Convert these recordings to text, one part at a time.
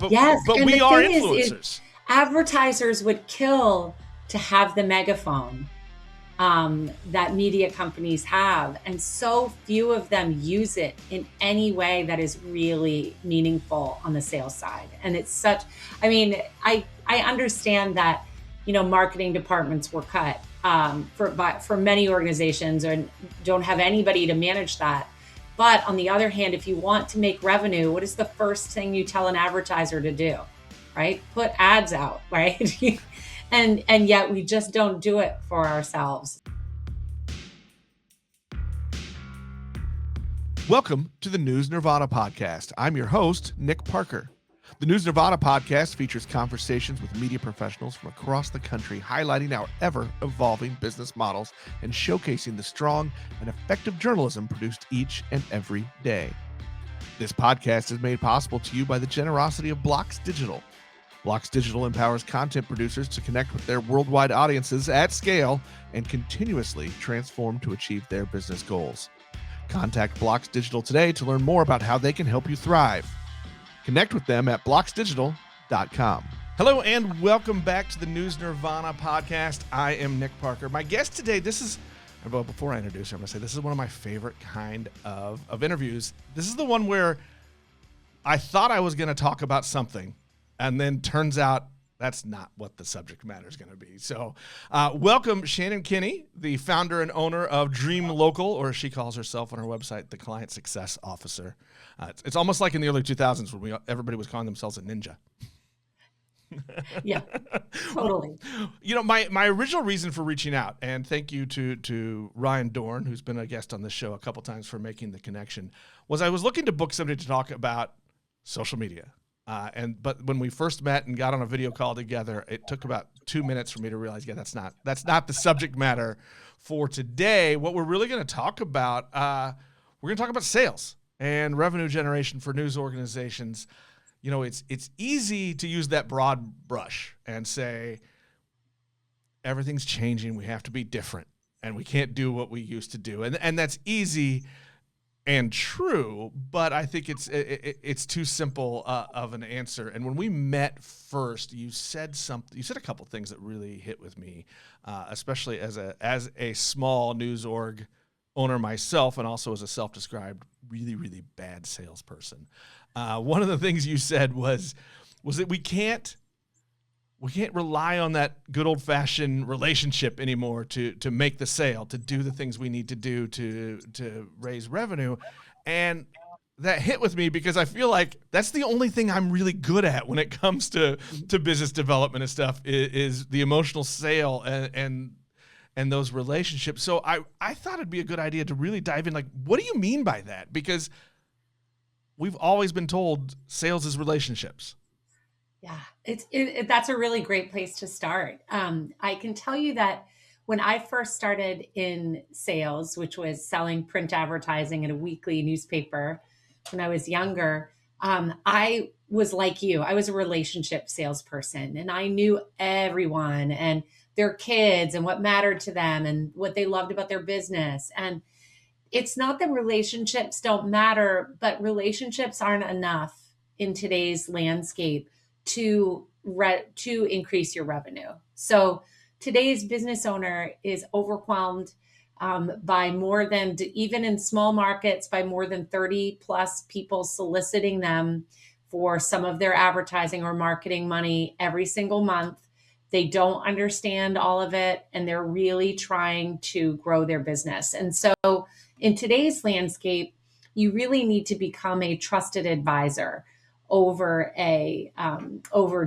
Yes, but and we the are thing is influencers. advertisers would kill to have the megaphone that media companies have, and so few of them use it in any way that is really meaningful on the sales side. And it's such, I mean, I understand that marketing departments were cut for many organizations, or don't have anybody to manage that. But on the other hand, if you want to make revenue, what is the first thing you tell an advertiser to do? Right? Put ads out, right? and yet we just don't do it for ourselves. Welcome to the News Nirvana podcast. I'm your host, Nick Parker. The News Nirvana podcast features conversations with media professionals from across the country, highlighting our ever-evolving business models and showcasing the strong and effective journalism produced each and every day. This podcast is made possible to you by the generosity of Blocks Digital. Blocks Digital empowers content producers to connect with their worldwide audiences at scale and continuously transform to achieve their business goals. Contact Blocks Digital today to learn more about how they can help you thrive. Connect with them at blocksdigital.com. Hello and welcome back to the News Nirvana podcast. I am Nick Parker. My guest today, before I introduce her, I'm going to say this is one of my favorite kind of interviews. This is the one where I thought I was going to talk about something, and then turns out that's not what the subject matter is going to be. So welcome, Shannon Kinney, the founder and owner of Dream Local, or as she calls herself on her website, the Client Success Officer. It's almost like in the early 2000s when everybody was calling themselves a ninja. Yeah, totally. My original reason for reaching out, and thank you to Ryan Dorn, who's been a guest on this show a couple times, for making the connection, was I was looking to book somebody to talk about social media. But when we first met and got on a video call together, it took about 2 minutes for me to realize, that's not the subject matter for today. What we're really going to talk about, we're going to talk about sales and revenue generation for news organizations. It's easy to use that broad brush and say everything's changing, we have to be different, and we can't do what we used to do, and that's easy and true, but I think it's too simple of an answer. And when we met first, you said a couple things that really hit with me, especially as a small news org owner myself, and also as a self-described really, really bad salesperson. One of the things you said was that we can't rely on that good old-fashioned relationship anymore to make the sale, to do the things we need to do to raise revenue. And that hit with me because I feel like that's the only thing I'm really good at when it comes to business development and stuff is the emotional sale and those relationships. So I thought it'd be a good idea to really dive in. Like, what do you mean by that? Because we've always been told sales is relationships. Yeah, that's a really great place to start. I can tell you that when I first started in sales, which was selling print advertising in a weekly newspaper when I was younger, I was like you. I was a relationship salesperson, and I knew everyone and their kids and what mattered to them and what they loved about their business. And it's not that relationships don't matter, but relationships aren't enough in today's landscape to increase your revenue. So today's business owner is overwhelmed by more than, even in small markets, by more than 30 plus people soliciting them for some of their advertising or marketing money every single month. They don't understand all of it, and they're really trying to grow their business. And so in today's landscape, you really need to become a trusted advisor over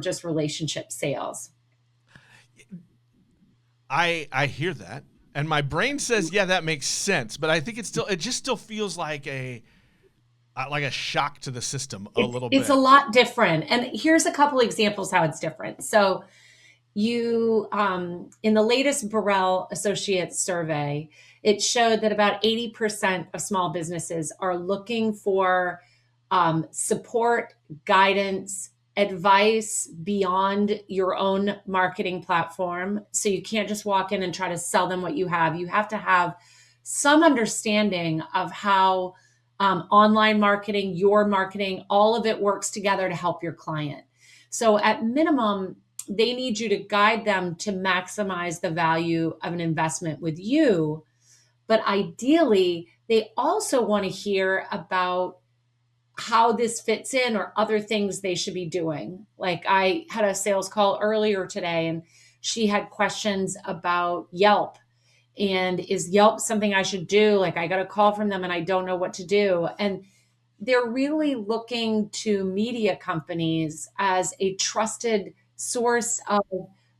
just relationship sales. I hear that, and my brain says, yeah, that makes sense. But I think it just still feels like a shock to the system a little bit. It's a lot different. And here's a couple examples how it's different. So you, in the latest Burrell Associates survey, it showed that about 80% of small businesses are looking for support, guidance, advice beyond your own marketing platform. So you can't just walk in and try to sell them what you have. You have to have some understanding of how online marketing, your marketing, all of it works together to help your client. So at minimum, they need you to guide them to maximize the value of an investment with you. But ideally, they also want to hear about how this fits in or other things they should be doing. Like I had a sales call earlier today and she had questions about Yelp. And is Yelp something I should do? Like I got a call from them and I don't know what to do. And they're really looking to media companies as a trusted source of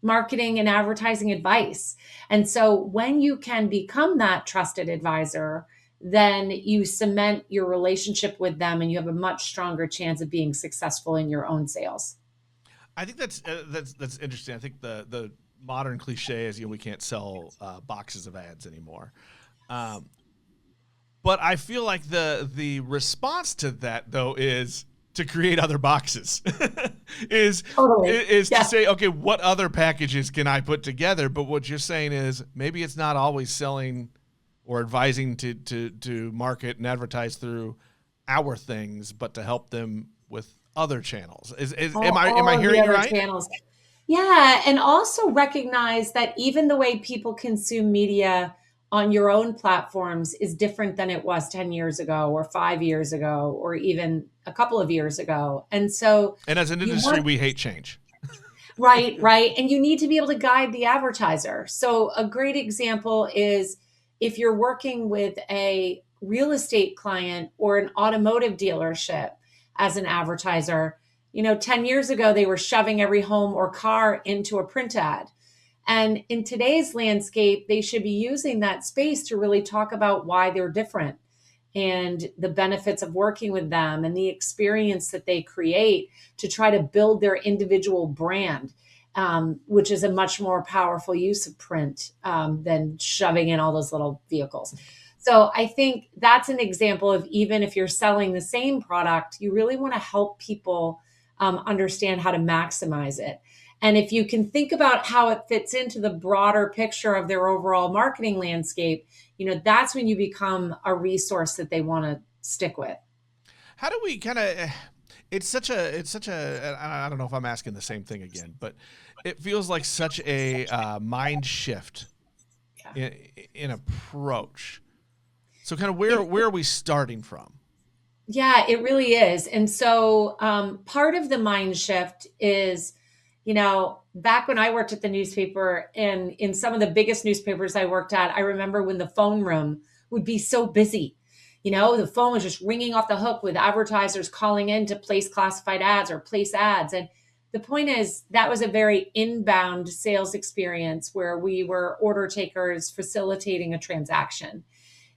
marketing and advertising advice. And so when you can become that trusted advisor, then you cement your relationship with them and you have a much stronger chance of being successful in your own sales. I think that's interesting. I think the modern cliche is, we can't sell boxes of ads anymore. Um, but I feel like the response to that though is to create other boxes. is Totally. is to Yeah. say, okay, what other packages can I put together? But what you're saying is maybe it's not always selling or advising to market and advertise through our things, but to help them with other channels. Am I All of the hearing you other right? channels. Yeah, and also recognize that even the way people consume media on your own platforms is different than it was 10 years ago or 5 years ago or even a couple of years ago. And so And as an you industry, want we hate change. right, right. And you need to be able to guide the advertiser. So, a great example is if you're working with a real estate client or an automotive dealership as an advertiser, 10 years ago, they were shoving every home or car into a print ad. And in today's landscape, they should be using that space to really talk about why they're different and the benefits of working with them and the experience that they create to try to build their individual brand, which is a much more powerful use of print than shoving in all those little vehicles. So I think that's an example of even if you're selling the same product, you really want to help people understand how to maximize it. And if you can think about how it fits into the broader picture of their overall marketing landscape, that's when you become a resource that they want to stick with. How do we kind of? It's such a. I don't know if I'm asking the same thing again, but it feels like such a mind shift Yeah. in, in approach. So, kind of It, where are we starting from? yeah, it really is. And so part of the mind shift is, back when I worked at the newspaper and in some of the biggest newspapers I worked at, I remember when the phone room would be so busy. The phone was just ringing off the hook with advertisers calling in to place classified ads or place ads. And the point is, that was a very inbound sales experience where we were order takers facilitating a transaction.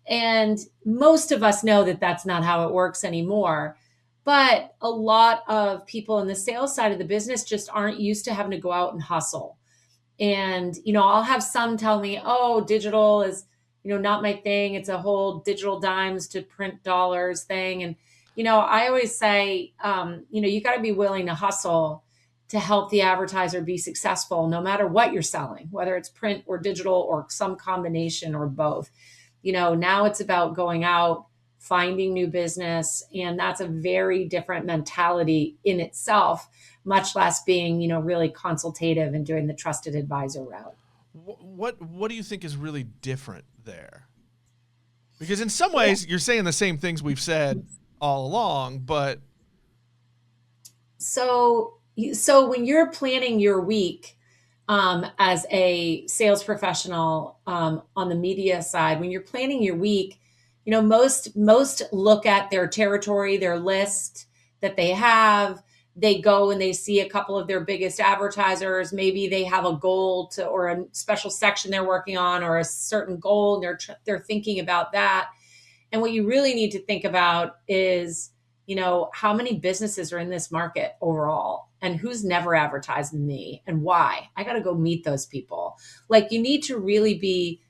And most of us know that that's not how it works anymore. But a lot of people in the sales side of the business just aren't used to having to go out and hustle. And, I'll have some tell me, oh, digital is, not my thing. It's a whole digital dimes to print dollars thing. And, I always say, you got to be willing to hustle to help the advertiser be successful, no matter what you're selling, whether it's print or digital or some combination or both. Now it's about going out, finding new business. And that's a very different mentality in itself, much less being, really consultative and doing the trusted advisor route. What do you think is really different there? Because in some Yeah. ways, you're saying the same things we've said all along, but So when you're planning your week as a sales professional on the media side, when you're planning your week, most look at their territory, their list that they have. They go and they see a couple of their biggest advertisers. Maybe they have a goal to or a special section they're working on or a certain goal, and they're thinking about that. And what you really need to think about is, how many businesses are in this market overall and who's never advertised me and why? I got to go meet those people. Like you need to really be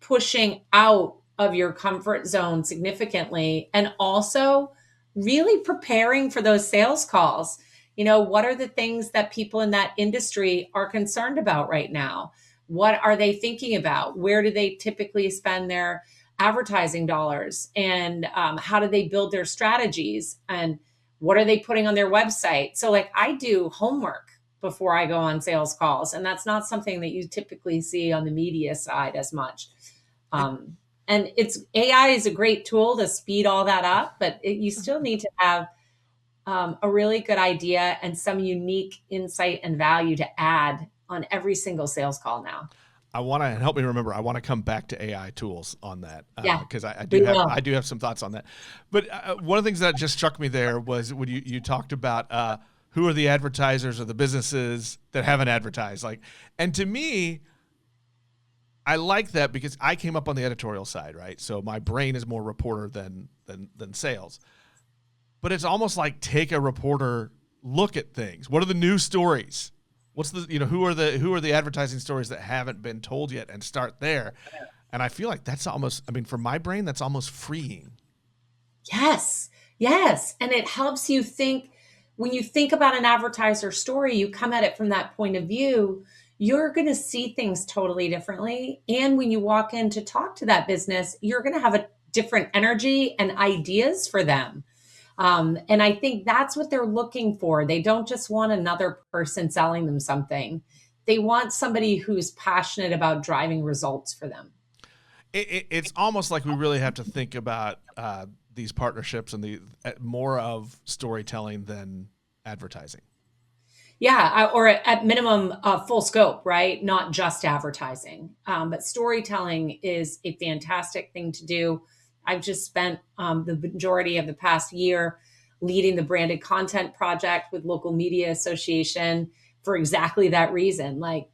pushing out of your comfort zone significantly and also really preparing for those sales calls. What are the things that people in that industry are concerned about right now? What are they thinking about? Where do they typically spend their advertising dollars, and how do they build their strategies, and what are they putting on their website. So like I do homework before I go on sales calls, and that's not something that you typically see on the media side as much. It, And it's AI is a great tool to speed all that up, but you still need to have a really good idea and some unique insight and value to add on every single sales call now. I want to help me remember. I want to come back to AI tools on that Yeah, because I do we have will. some thoughts on that. But one of the things that just struck me there was when you talked about who are the advertisers or the businesses that haven't advertised. Like, and to me, I like that because I came up on the editorial side, right? So my brain is more reporter than sales. But it's almost like take a reporter look at things. What are the news stories? What's the who are the advertising stories that haven't been told yet, and start there. And I feel like that's almost, I mean, for my brain, that's almost freeing. Yes, yes. And it helps you think when you think about an advertiser story, you come at it from that point of view, you're going to see things totally differently. And when you walk in to talk to that business, you're going to have a different energy and ideas for them. And I think that's what they're looking for. They don't just want another person selling them something. They want somebody who's passionate about driving results for them. It's almost like we really have to think about these partnerships and the more of storytelling than advertising. Yeah, or at minimum, full scope, right? Not just advertising. But storytelling is a fantastic thing to do. I've just spent the majority of the past year leading the branded content project with local media association for exactly that reason. Like,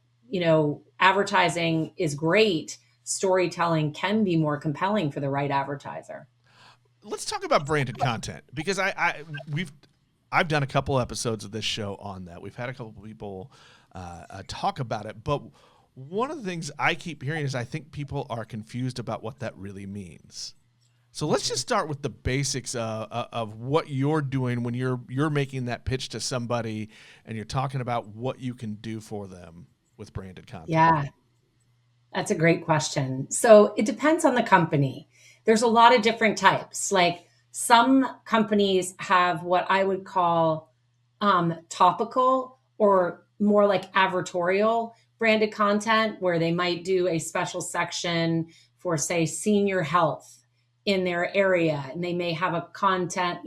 advertising is great. Storytelling can be more compelling for the right advertiser. Let's talk about branded content because I've done a couple episodes of this show on that. We've had a couple people talk about it, but one of the things I keep hearing is I think people are confused about what that really means. So let's just start with the basics of what you're doing when you're making that pitch to somebody and you're talking about what you can do for them with branded content. Yeah. That's a great question. So it depends on the company. There's a lot of different types. Like some companies have what I would call topical or more like advertorial branded content, where they might do a special section for, say, senior health in their area. And they may have a content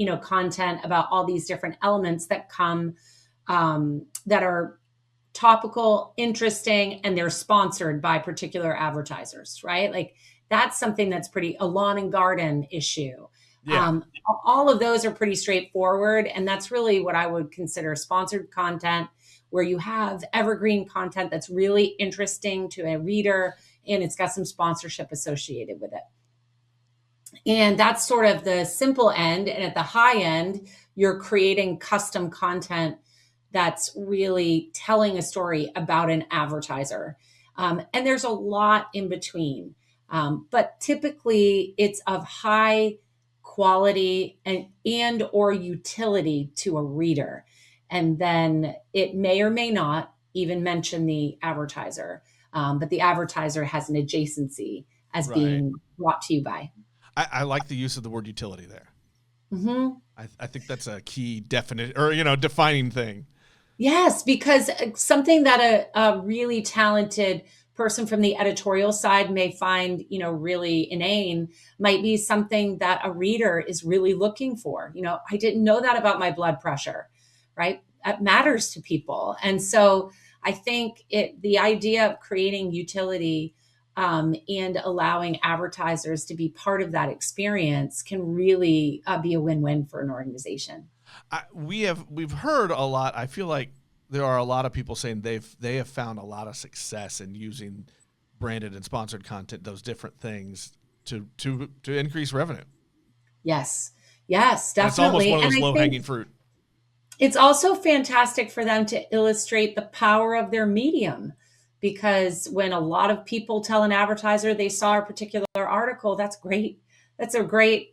about all these different elements that come that are topical, interesting, and they're sponsored by particular advertisers, right? Like that's something that's pretty a lawn and garden issue. Yeah. All of those are pretty straightforward. And that's really what I would consider sponsored content, where you have evergreen content that's really interesting to a reader and it's got some sponsorship associated with it. And that's sort of the simple end. And at the high end, you're creating custom content that's really telling a story about an advertiser. And there's a lot in between. But typically it's of high quality and or utility to a reader. And then it may or may not even mention the advertiser, but the advertiser has an adjacency as Right. being brought to you by. I like the use of the word utility there. Mhm. I think that's a key definite or defining thing. Yes, because something that a really talented person from the editorial side may find, really inane might be something that a reader is really looking for. I didn't know that about my blood pressure, right? That matters to people. And so I think the idea of creating utility and allowing advertisers to be part of that experience can really be a win-win for an organization. We've heard a lot. I feel like there are a lot of people saying they have found a lot of success in using branded and sponsored content, those different things to increase revenue. Yes. Yes, And it's almost definitely. one of And those I low think hanging fruit. it's also fantastic for them to illustrate the power of their medium, because when a lot of people tell an advertiser they saw a particular article, that's great. That's a great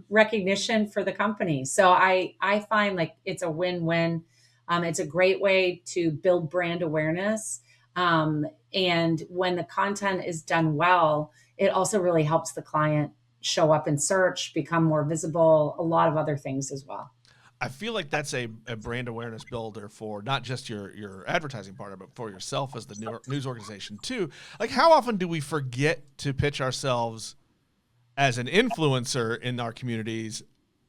recognition for the company. So I find like it's a win-win. It's a great way to build brand awareness. And when the content is done well, it also really helps the client show up in search, become more visible, a lot of other things as well. I feel like that's a brand awareness builder for not just your advertising partner, but for yourself as the news organization too. Like, how often do we forget to pitch ourselves as an influencer in our communities?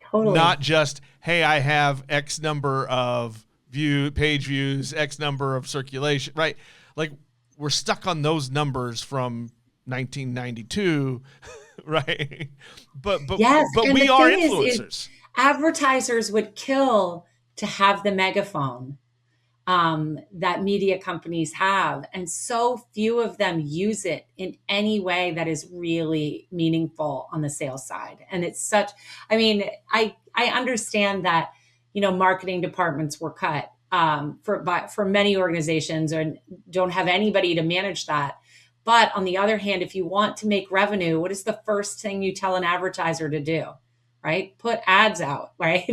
Totally. Not just, hey, I have X number of page views, X number of circulation, right? Like, we're stuck on those numbers from 1992, right? Yes, But and the we are thing is influencers. advertisers would kill to have the megaphone that media companies have, and so few of them use it in any way that is really meaningful on the sales side. And it's such, I mean, I understand that, marketing departments were cut for many organizations, or don't have anybody to manage that. But on the other hand, if you want to make revenue, what is the first thing you tell an advertiser to do? Right? Put ads out, right?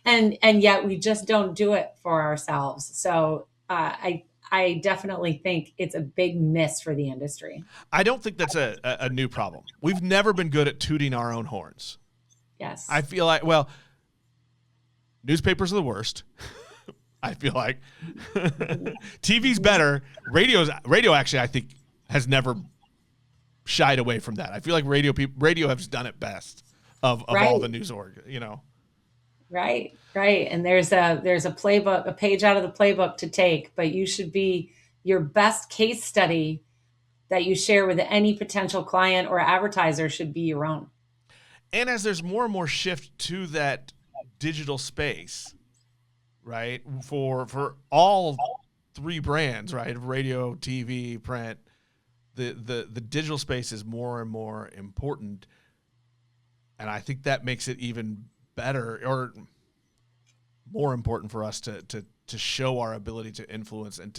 and yet we just don't do it for ourselves. So I definitely think it's a big miss for the industry. I don't think that's a new problem. We've never been good at tooting our own horns. I Yes. feel like, well, newspapers are the worst. I feel like TV's better. Radio actually, I think, has never shied away from that. I feel like radio has done it best of all the Right. news Right. Right. And there's a playbook, a page out of the playbook to take, but you should be your best case study that you share with any potential client or advertiser should be your own. And as there's more and more shift to that digital space, right? For all three brands, right? Radio, TV, print, the digital space is more and more important. And I think that makes it even better or more important for us to show our ability to influence and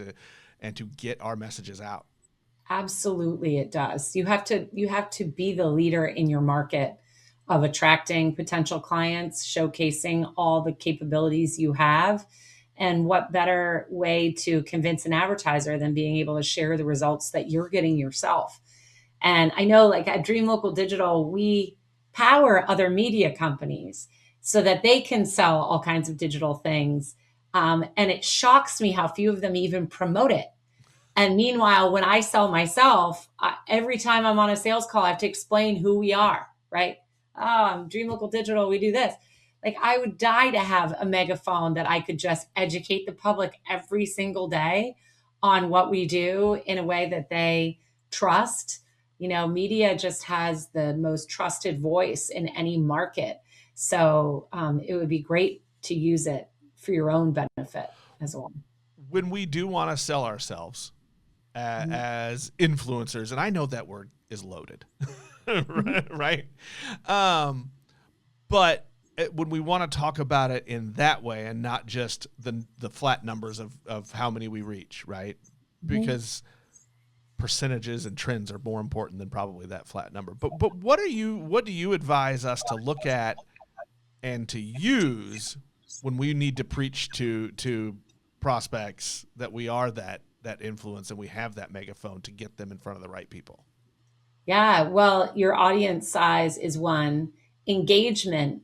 to get our messages out. Absolutely, it does. You have to be the leader in your market of attracting potential clients, showcasing all the capabilities you have. And what better way to convince an advertiser than being able to share the results that you're getting yourself? And I know, like at Dream Local Digital, we power other media companies so that they can sell all kinds of digital things. And it shocks me how few of them even promote it. And meanwhile, when I sell myself, every time I'm on a sales call, I have to explain who we are, right? Oh, I'm Dream Local Digital. We do this. Like, I would die to have a megaphone that I could just educate the public every single day on what we do in a way that they trust. Media just has the most trusted voice in any market. So it would be great to use it for your own benefit as well. When we do want to sell ourselves Mhm. as influencers, and I know that word is loaded, Mhm. right? But when we want to talk about it in that way and not just the flat numbers of how many we reach, right? Mhm. Because percentages and trends are more important than probably that flat number. But what do you advise us to look at and to use when we need to preach to prospects that we are that influence and we have that megaphone to get them in front of the right people? Yeah, well, your audience size is one, engagement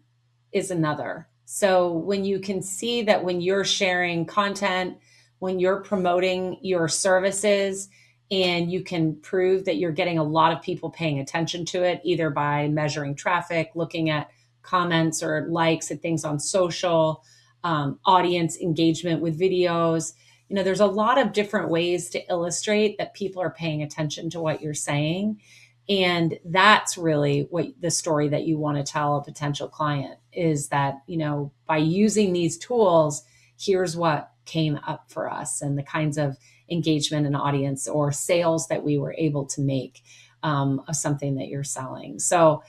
is another. So when you can see that when you're sharing content, when you're promoting your services, and you can prove that you're getting a lot of people paying attention to it, either by measuring traffic, looking at comments or likes and things on social, audience engagement with videos. There's a lot of different ways to illustrate that people are paying attention to what you're saying. And that's really what the story that you want to tell a potential client is that, by using these tools, here's what came up for us and the kinds of engagement and audience or sales that we were able to make of something that you're selling. So,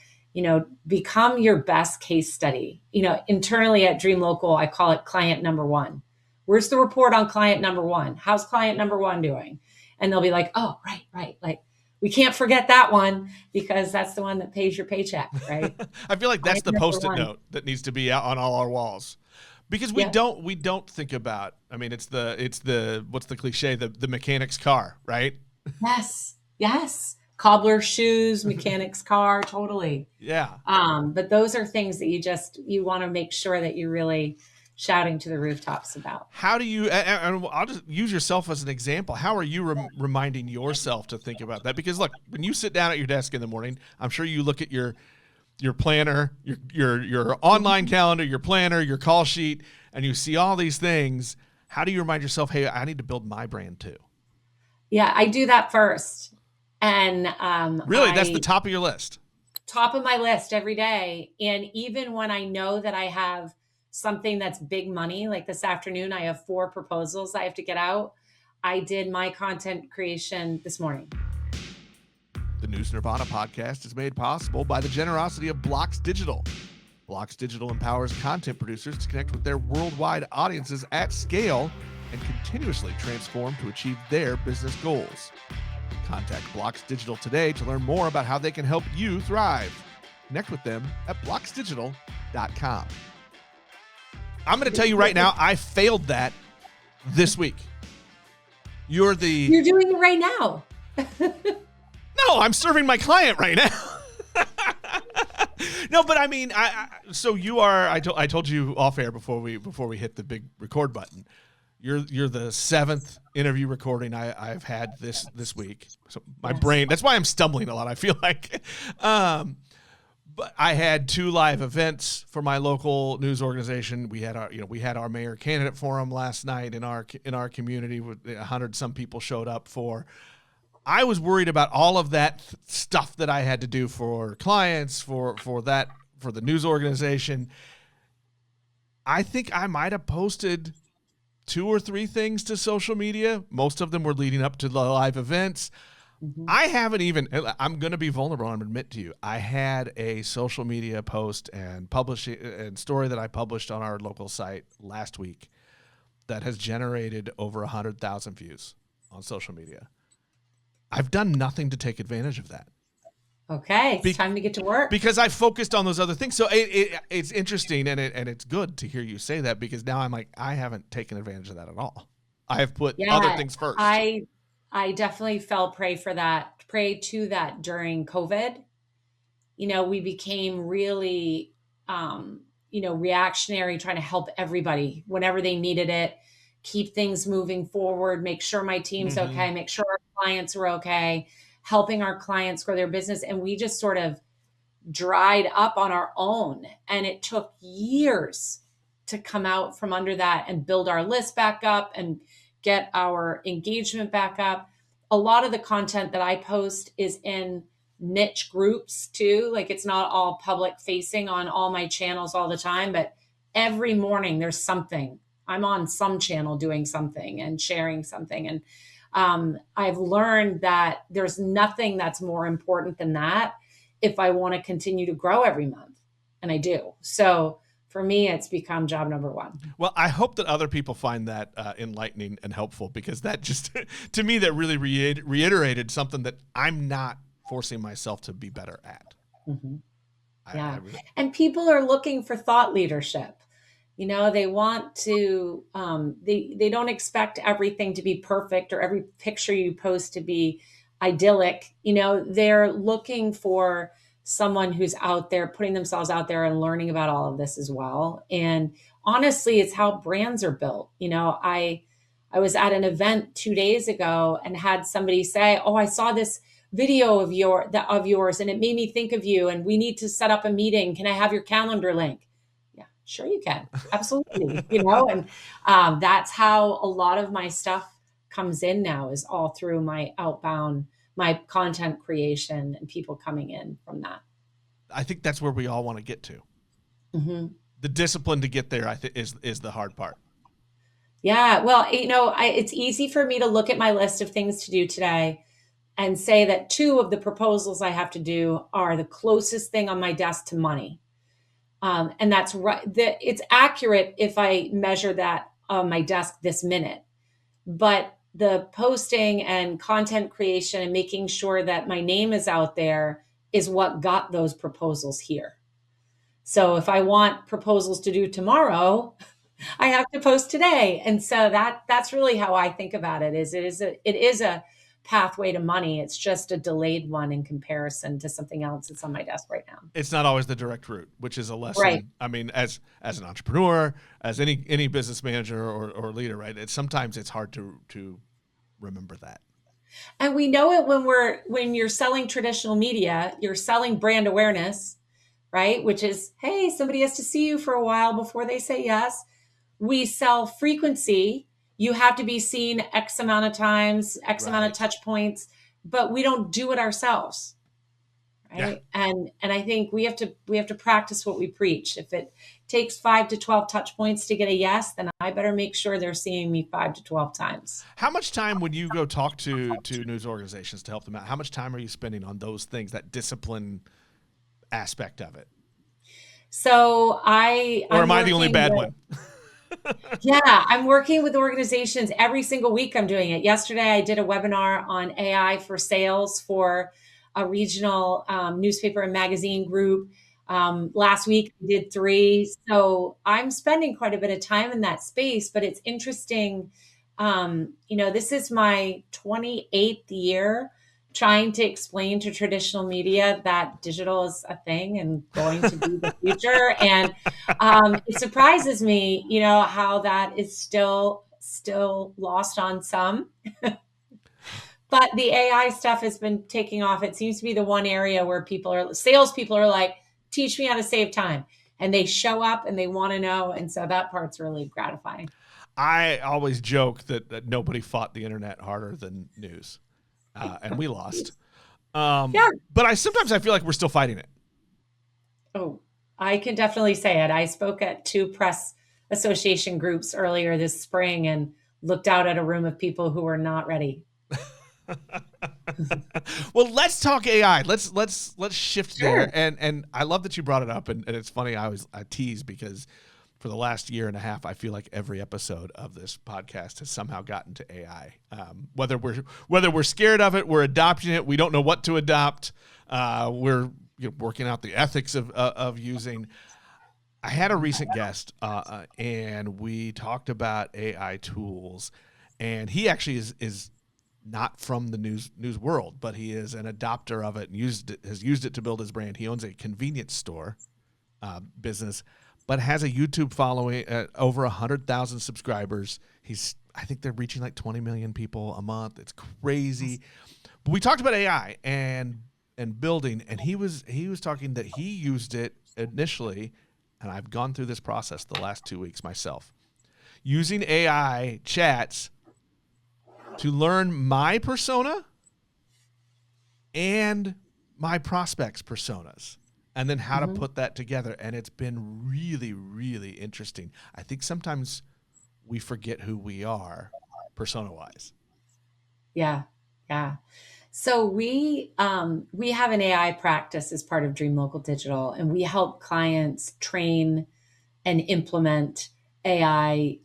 become your best case study. Internally at Dream Local, I call it client number one. Where's the report on client number one? How's client number one doing? And they'll be like, oh, right, right. Like, we can't forget that one because that's the one that pays your paycheck, right? I feel like that's Client the number post-it one. note that needs to be out on all our walls. Because we Yep. don't think about, I mean, it's the what's the cliche, the mechanic's car, right? Yes. Yes. cobbler shoes, mechanic's car, totally. Yeah. But those are things that you want to make sure that you're really shouting to the rooftops about. How do you, and I'll just use yourself as an example. How are you reminding yourself to think about that? Because look, when you sit down at your desk in the morning, I'm sure you look at your planner, your online calendar, your planner, your call sheet, and you see all these things. How do you remind yourself, hey, I need to build my brand too? Yeah, I do that first. And Really, that's the top of your list. top of my list every day. And even when I know that I have something that's big money, like this afternoon, I have 4 proposals I have to get out. I did my content creation this morning. The News Nirvana podcast is made possible by the generosity of Blocks Digital. Blocks Digital empowers content producers to connect with their worldwide audiences at scale and continuously transform to achieve their business goals. Contact Blocks Digital today to learn more about how they can help you thrive. Connect with them at blocksdigital.com. I'm going to tell you right now, I failed that this week. You're doing it right now. No, I'm serving my client right now. No, but I mean, so you are. I told you off air before we hit the big record button. You're the 7th interview recording I've had this week. So my brain. That's why I'm stumbling a lot. I feel like. But I had 2 live events for my local news organization. We had our mayor candidate forum last night in our community. With 100 some people showed up for. I was worried about all of that stuff that I had to do for clients, for the news organization. I think I might have posted 2 or 3 things to social media. Most of them were leading up to the live events. Mm-hmm. I haven't even, I'm going to be vulnerable and admit to you, I had a social media post and story that I published on our local site last week that has generated over 100,000 views on social media. I've done nothing to take advantage of that. Okay, it's time to get to work. Because I focused on those other things. So it's interesting and it's good to hear you say that, because now I'm like, I haven't taken advantage of that at all. I have put other things first. I definitely fell prey to that during COVID. We became really, reactionary, trying to help everybody whenever they needed it, keep things moving forward, make sure my team's okay, make sure our clients are okay, helping our clients grow their business. And we just sort of dried up on our own. And it took years to come out from under that and build our list back up and get our engagement back up. A lot of the content that I post is in niche groups too. Like, it's not all public facing on all my channels all the time, but every morning there's something. I'm on some channel doing something and sharing something. And I've learned that there's nothing that's more important than that if I want to continue to grow every month. And I do. So for me, it's become job number 1. Well, I hope that other people find that enlightening and helpful, because that just, to me, that really reiterated something that I'm not forcing myself to be better at. Mm-hmm. And people are looking for thought leadership. They want to, they don't expect everything to be perfect or every picture you post to be idyllic. They're looking for someone who's out there, putting themselves out there and learning about all of this as well. And honestly, it's how brands are built. I was at an event 2 days ago and had somebody say, "Oh, I saw this video of yours and it made me think of you, and we need to set up a meeting. Can I have your calendar link?" Sure you can. Absolutely. And that's how a lot of my stuff comes in now, is all through my outbound, my content creation, and people coming in from that. I think that's where we all want to get to. Mm-hmm. The discipline to get there, I think, is the hard part. Yeah. Well, it's easy for me to look at my list of things to do today and say that 2 of the proposals I have to do are the closest thing on my desk to money. And that's right. It's accurate if I measure that on my desk this minute. But the posting and content creation and making sure that my name is out there is what got those proposals here. So if I want proposals to do tomorrow, I have to post today. And so that's really how I think about it. It is a pathway to money. It's just a delayed one in comparison to something else that's on my desk right now. It's not always the direct route, which is a Right. lesson. I mean, as an entrepreneur, as any business manager or leader, right? Sometimes it's hard to remember that. And we know it when you're selling traditional media, you're selling brand awareness, right? Which is, hey, somebody has to see you for a while before they say yes. We sell frequency. You have to be seen X amount of times, X amount of Right. touch points, but we don't do it ourselves. Yeah. Right. And I think we have to practice what we preach. If it takes 5 to 12 touch points to get a yes, then I better make sure they're seeing me 5 to 12 times. How much time when you go talk to news organizations to help them out? How much time are you spending on those things, that discipline aspect of it? So Or I'm am I the only working bad with one? Yeah, I'm working with organizations every single week. I'm doing it. Yesterday, I did a webinar on AI for sales for a regional newspaper and magazine group. Last week, I did three. So I'm spending quite a bit of time in that space, but it's interesting. This is my 28th year trying to explain to traditional media that digital is a thing and going to be the future. And it surprises me, how that is still lost on some. But the AI stuff has been taking off. It seems to be the one area where salespeople are like, teach me how to save time. And they show up and they want to know. And so that part's really gratifying. I always joke that nobody fought the internet harder than news, and we lost. Yeah. But sometimes I feel like we're still fighting it. Oh, I can definitely say it. I spoke at 2 press association groups earlier this spring and looked out at a room of people who were not ready. Well, let's talk AI. Let's shift there. Sure. And I love that you brought it up. And it's funny. I tease because for the last year and a half, I feel like every episode of this podcast has somehow gotten to AI. Whether we're scared of it, we're adopting it. We don't know what to adopt. We're working out the ethics of using. I had a recent guest, and we talked about AI tools, and he actually is not from the news world, but he is an adopter of it and has used it to build his brand. He owns a convenience store business, but has a YouTube following over 100,000 subscribers. I think they're reaching like 20 million people a month. It's crazy. But we talked about AI and building, and he was talking that he used it initially, and I've gone through this process the last 2 weeks myself, using AI chats to learn my persona and my prospects' personas, and then how to put that together. And it's been really, really interesting. I think sometimes we forget who we are persona-wise. Yeah. Yeah. So we have an AI practice as part of Dream Local Digital, and we help clients train and implement AI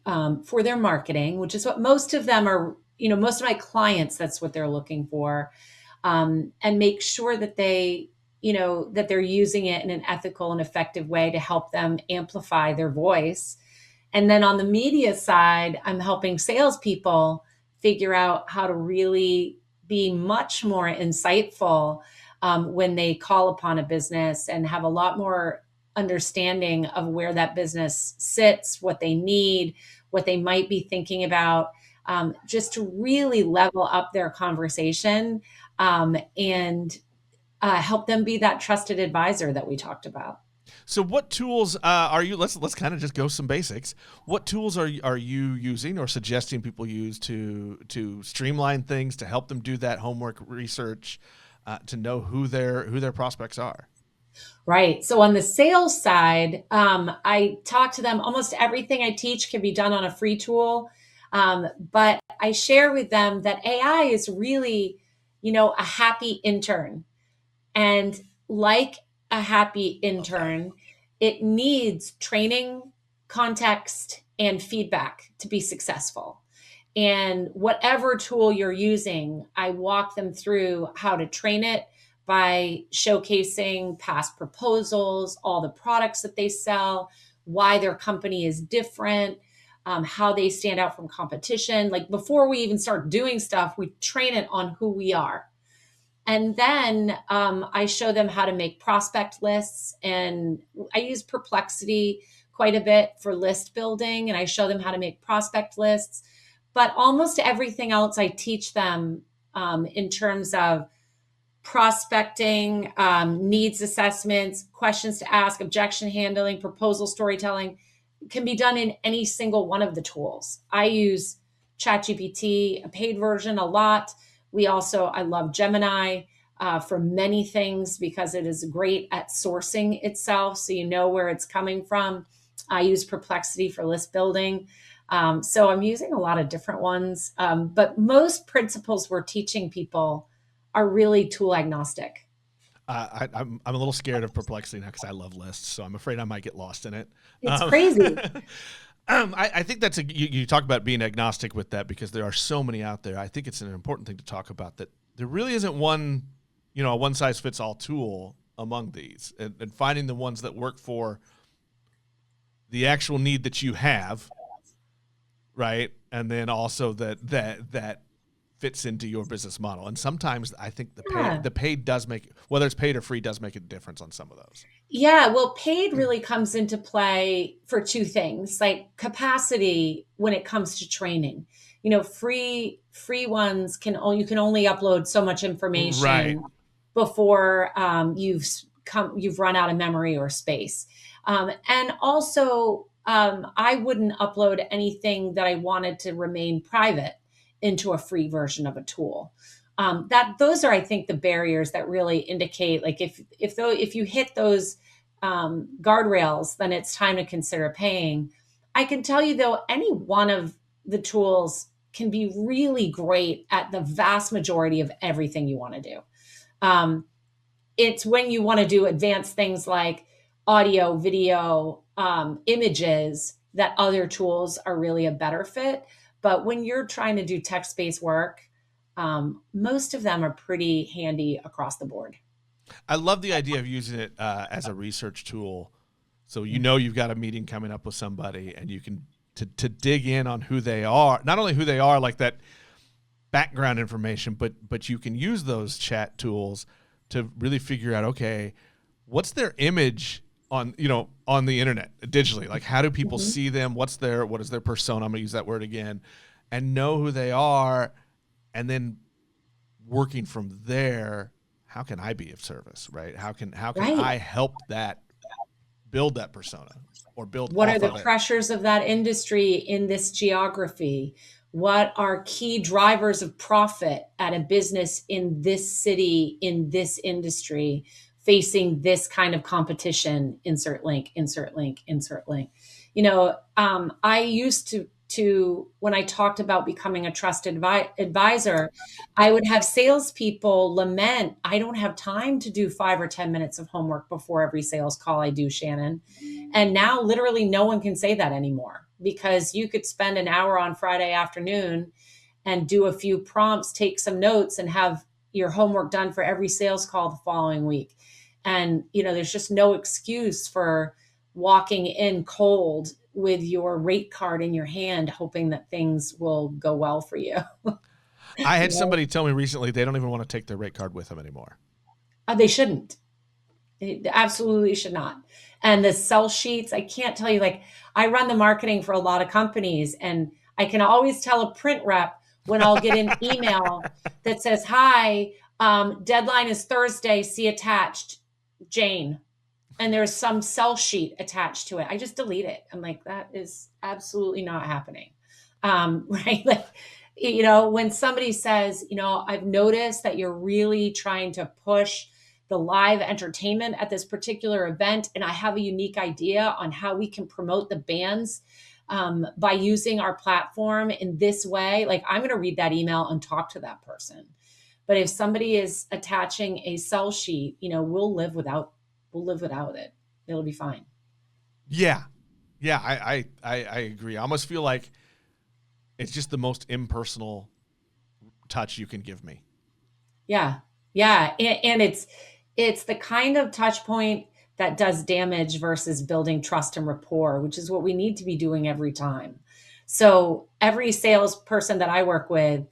for their marketing, which is what most of them are. Most of my clients, that's what they're looking for, and make sure that that they're using it in an ethical and effective way to help them amplify their voice. And then on the media side, I'm helping salespeople figure out how to really be much more insightful when they call upon a business and have a lot more understanding of where that business sits, what they need, what they might be thinking about, just to really level up their conversation and help them be that trusted advisor that we talked about. So, what tools are you? Let's kind of just go some basics. What tools are you using or suggesting people use to streamline things, to help them do that homework research, to know who their prospects are? Right. So on the sales side, I talk to them. Almost everything I teach can be done on a free tool, but I share with them that AI is really, a happy intern. And like a happy Love that. intern, it needs training, context, and feedback to be successful. And whatever tool you're using, I walk them through how to train it by showcasing past proposals, all the products that they sell, why their company is different, how they stand out from competition. Like before we even start doing stuff, we train it on who we are. And then I show them how to make prospect lists. And I use Perplexity quite a bit for list building. And I show them how to make prospect lists. But almost everything else I teach them in terms of prospecting, needs assessments, questions to ask, objection handling, proposal storytelling can be done in any single one of the tools. I use ChatGPT, a paid version, a lot. I love Gemini for many things because it is great at sourcing itself. So you know where it's coming from. I use Perplexity for list building. So I'm using a lot of different ones. But most principles we're teaching people are really tool agnostic. I'm a little scared of Perplexity now because I love lists, so I'm afraid I might get lost in it. It's crazy. I think that's you talk about being agnostic with that because there are so many out there. I think it's an important thing to talk about that there really isn't one, a one size fits all tool among these, and finding the ones that work for the actual need that you have, right, and then also that fits into your business model. And sometimes I think the paid does make, whether it's paid or free, does make a difference on some of those. Yeah, well, paid really comes into play for two things, like capacity when it comes to training. Free ones you can only upload so much information Right. before you've run out of memory or space. And also, I wouldn't upload anything that I wanted to remain private into a free version of a tool. Those are, I think, the barriers that really indicate, like, if you hit those guardrails, then it's time to consider paying. I can tell you though, any one of the tools can be really great at the vast majority of everything you want to do. It's when you want to do advanced things like audio, video, images, that other tools are really a better fit. But when you're trying to do text-based work, most of them are pretty handy across the board. I love the idea of using it as a research tool. So you've got a meeting coming up with somebody, and you can to dig in on who they are. Not only who they are, like that background information, but you can use those chat tools to really figure out, okay, what's their image on the internet digitally? Like, how do people see them? What is their persona? I'm gonna use that word again, and know who they are, and then working from there. How can I be of service, right? How can Right. I help that build that persona or build What off are the of it? pressures of that industry in this geography? What are key drivers of profit at a business in this city, in this industry, facing this kind of competition? Insert link, insert link, insert link. I used to when I talked about becoming a trusted advisor, I would have salespeople lament, I don't have time to do 5 or 10 minutes of homework before every sales call I do, Shannon. And now literally no one can say that anymore, because you could spend an hour on Friday afternoon and do a few prompts, take some notes, and have your homework done for every sales call the following week. And, there's just no excuse for walking in cold with your rate card in your hand, hoping that things will go well for you. I had You know? somebody tell me recently they don't even want to take their rate card with them anymore. They shouldn't. They absolutely should not. And the sell sheets, I can't tell you, like, I run the marketing for a lot of companies, and I can always tell a print rep when I'll get an email that says, hi, deadline is Thursday, see attached, Jane. And there's some sell sheet attached to it. I just delete it. I'm like, that is absolutely not happening. Right? Like, when somebody says, I've noticed that you're really trying to push the live entertainment at this particular event, and I have a unique idea on how we can promote the bands by using our platform in this way. Like, I'm going to read that email and talk to that person. But if somebody is attaching a sell sheet, we'll live without it. It'll be fine. Yeah, I agree. I almost feel like it's just the most impersonal touch you can give me. Yeah. Yeah. And it's the kind of touch point that does damage versus building trust and rapport, which is what we need to be doing every time. So every salesperson that I work with,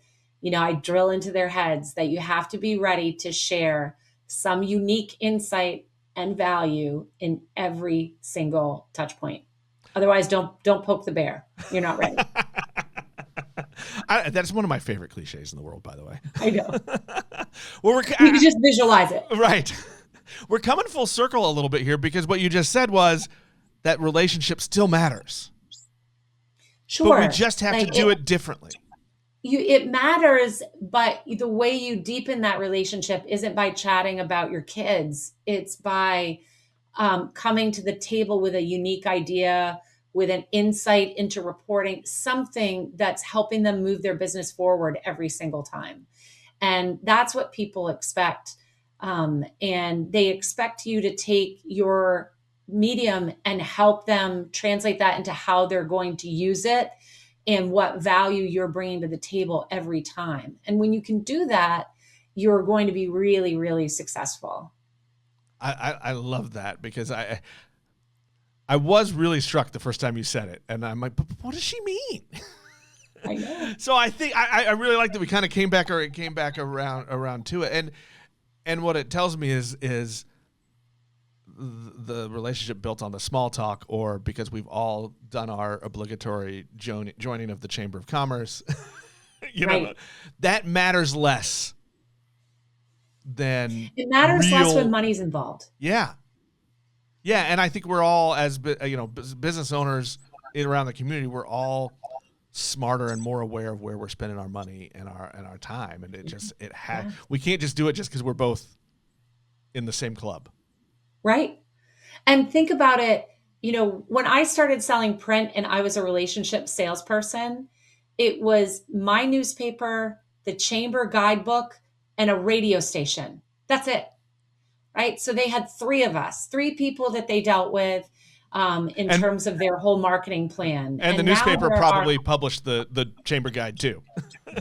I drill into their heads that you have to be ready to share some unique insight and value in every single touch point. Otherwise, don't poke the bear. You're not ready. That's one of my favorite cliches in the world, by the way. I know. Well, You can just visualize it. right. We're coming full circle a little bit here because what you just said was that relationship still matters, but we Sure. just have to Like do it differently. it matters, but the way you deepen that relationship isn't by chatting about your kids. It's by coming to the table with a unique idea, with an insight into reporting, something that's helping them move their business forward every single time. And that's what people expect. And they expect you to take your medium and help them translate that into how they're going to use it and what value you're bringing to the table every time. And when you can do that, you're going to be really, really successful. I love that because I was really struck the first time you said it, and I'm like, but what does she mean? I know. So I think I really like that we kind of came back around to it, and what it tells me is the relationship built on the small talk, or because we've all done our obligatory joining of the Chamber of Commerce. Right. That matters less than It matters less when real. money's involved. Yeah, yeah, and I think we're all as business owners around the community, we're all smarter and more aware of where we're spending our money and our time, and Yeah. we can't just do it just because we're both in the same club. Right. And think about it, when I started selling print and I was a relationship salesperson, it was my newspaper, the chamber guidebook, and a radio station. That's it. Right. So they had three of us, three people that they dealt with in and terms of their whole marketing plan. and the And now newspaper there are, probably published the chamber guide too.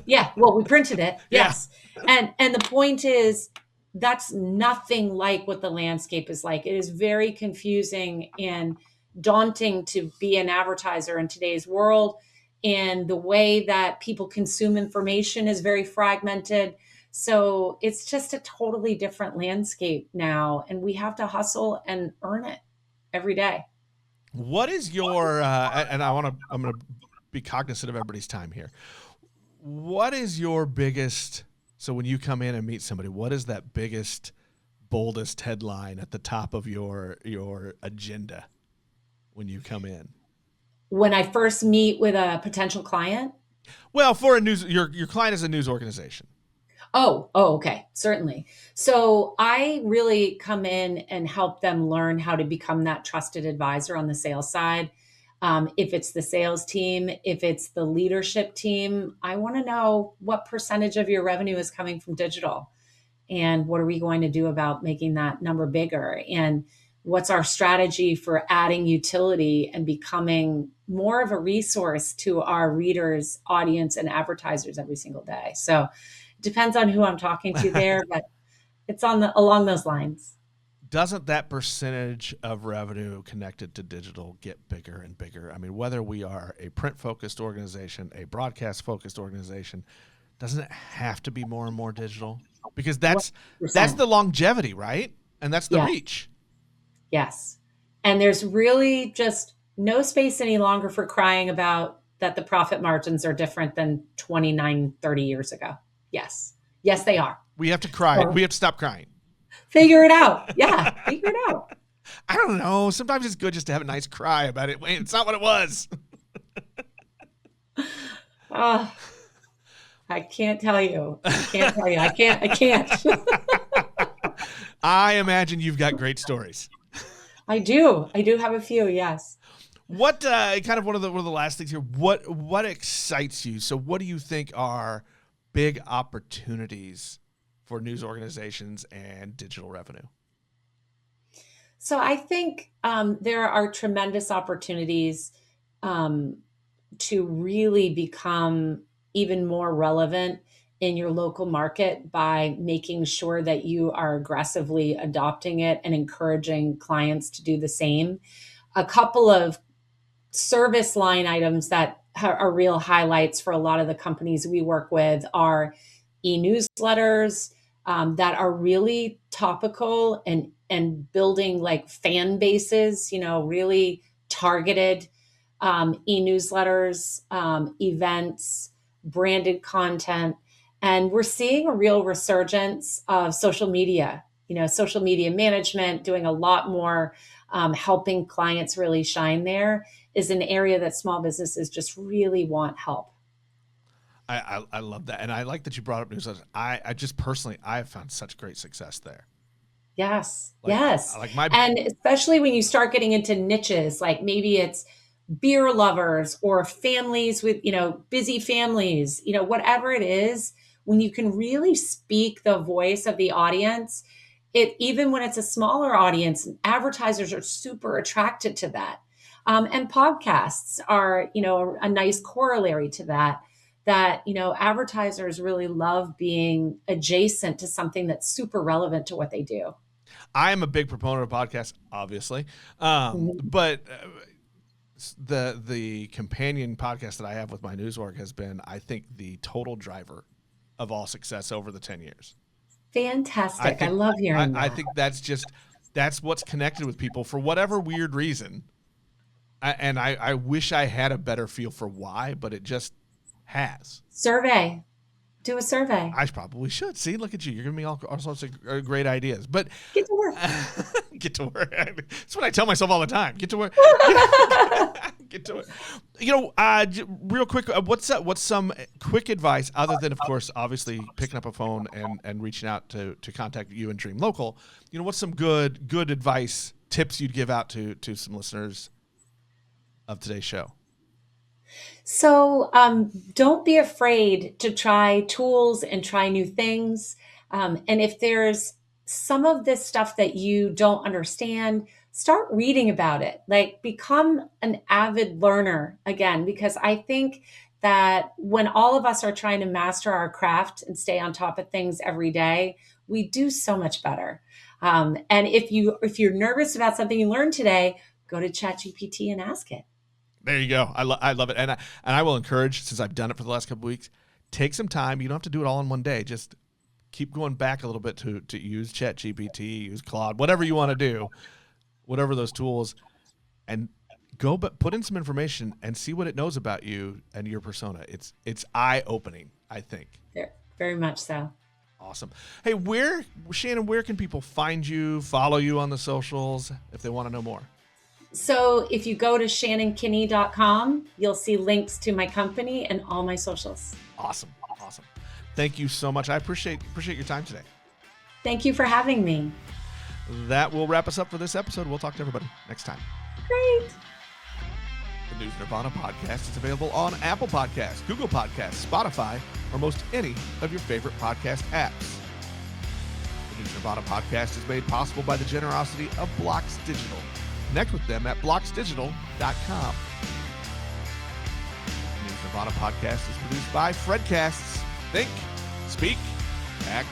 yeah, well, we printed it. Yeah. Yes. And the point is, that's nothing like what the landscape is like. It is very confusing and daunting to be an advertiser in today's world. And the way that people consume information is very fragmented. So it's just a totally different landscape now. And we have to hustle and earn it every day. What is your and I'm going to be cognizant of everybody's time here. What is your biggest, so when you come in and meet somebody, what is that biggest, boldest headline at the top of your agenda when you come in? When I first meet with a potential client, Well, for a news, your client is a news organization. Okay, certainly. So I really come in and help them learn how to become that trusted advisor on the sales side. If it's the sales team, if it's the leadership team, I want to know what percentage of your revenue is coming from digital, and what are we going to do about making that number bigger, and what's our strategy for adding utility and becoming more of a resource to our readers, audience, and advertisers every single day. So it depends on who I'm talking to there, but it's along those lines. Doesn't that percentage of revenue connected to digital get bigger and bigger? I mean, whether we are a print-focused organization, a broadcast-focused organization, doesn't it have to be more and more digital? Because that's 100%. the longevity, right? And that's the Yeah. reach. Yes. And there's really just no space any longer for crying about that the profit margins are different than 29, 30 years ago. Yes. Yes, they are. We have to cry. So We have to stop crying. figure it out. Yeah, figure it out. I don't know. Sometimes it's good just to have a nice cry about it. Wait, it's not what it was. Oh, I can't tell you. I can't tell you. I can't. I imagine you've got great stories. I do. I do have a few, yes. What kind of one of the last things here? What excites you? So, what do you think are big opportunities for news organizations and digital revenue? So I think there are tremendous opportunities um, to really become even more relevant in your local market by making sure that you are aggressively adopting it and encouraging clients to do the same. A couple of service line items that are real highlights for a lot of the companies we work with are e-newsletters that are really topical and building like fan bases, really targeted e-newsletters, events, branded content. And we're seeing a real resurgence of social media, social media management, doing a lot more, helping clients really shine there is an area that small businesses just really want help. I love that. And I like that you brought up newsletters. I just personally, I have found such great success there. Yes, Like, yes. like my, And especially when you start getting into niches, like maybe it's beer lovers or families with, busy families, whatever it is, when you can really speak the voice of the audience, even when it's a smaller audience, advertisers are super attracted to that. And podcasts are, a nice corollary to that. That, advertisers really love being adjacent to something that's super relevant to what they do. I am a big proponent of podcasts, obviously, Mhm. but the companion podcast that I have with my news org has been, I think, the total driver of all success over the 10 years. I Fantastic. I think love hearing I that. think that's what's connected with people for whatever weird reason. I wish I had a better feel for why, but it just has. Survey. Do a survey. I probably should. See, look at you. You're giving me all sorts of great ideas. But Get to work. get to work. That's what I tell myself all the time. Get to work. Get to it. Real quick, what's some quick advice other than, of course, obviously picking up a phone and reaching out to contact you and Dream Local? What's some good advice, tips you'd give out to some listeners of today's show? So don't be afraid to try tools and try new things. And if there's some of this stuff that you don't understand, start reading about it. Like become an avid learner again, because I think that when all of us are trying to master our craft and stay on top of things every day, we do so much better. And if you're nervous about something you learned today, go to ChatGPT and ask it. There you go. I love it, and I will encourage, since I've done it for the last couple of weeks, take some time. You don't have to do it all in one day. Just keep going back a little bit to use ChatGPT, use Claude, whatever you want to do, whatever those tools, and go but put in some information and see what it knows about you and your persona. It's eye opening, I think. Very much so. Awesome. Hey, Shannon, where can people find you, follow you on the socials if they want to know more? So if you go to shannonkinney.com, you'll see links to my company and all my socials. Awesome. Thank you so much. I appreciate your time today. Thank you for having me. That will wrap us up for this episode. We'll talk to everybody next time. Great. The News Nirvana podcast is available on Apple Podcasts, Google Podcasts, Spotify, or most any of your favorite podcast apps. The News Nirvana podcast is made possible by the generosity of Blocks Digital. Connect with them at blocksdigital.com. The News Nirvana podcast is produced by Fredcasts. Think, speak, act,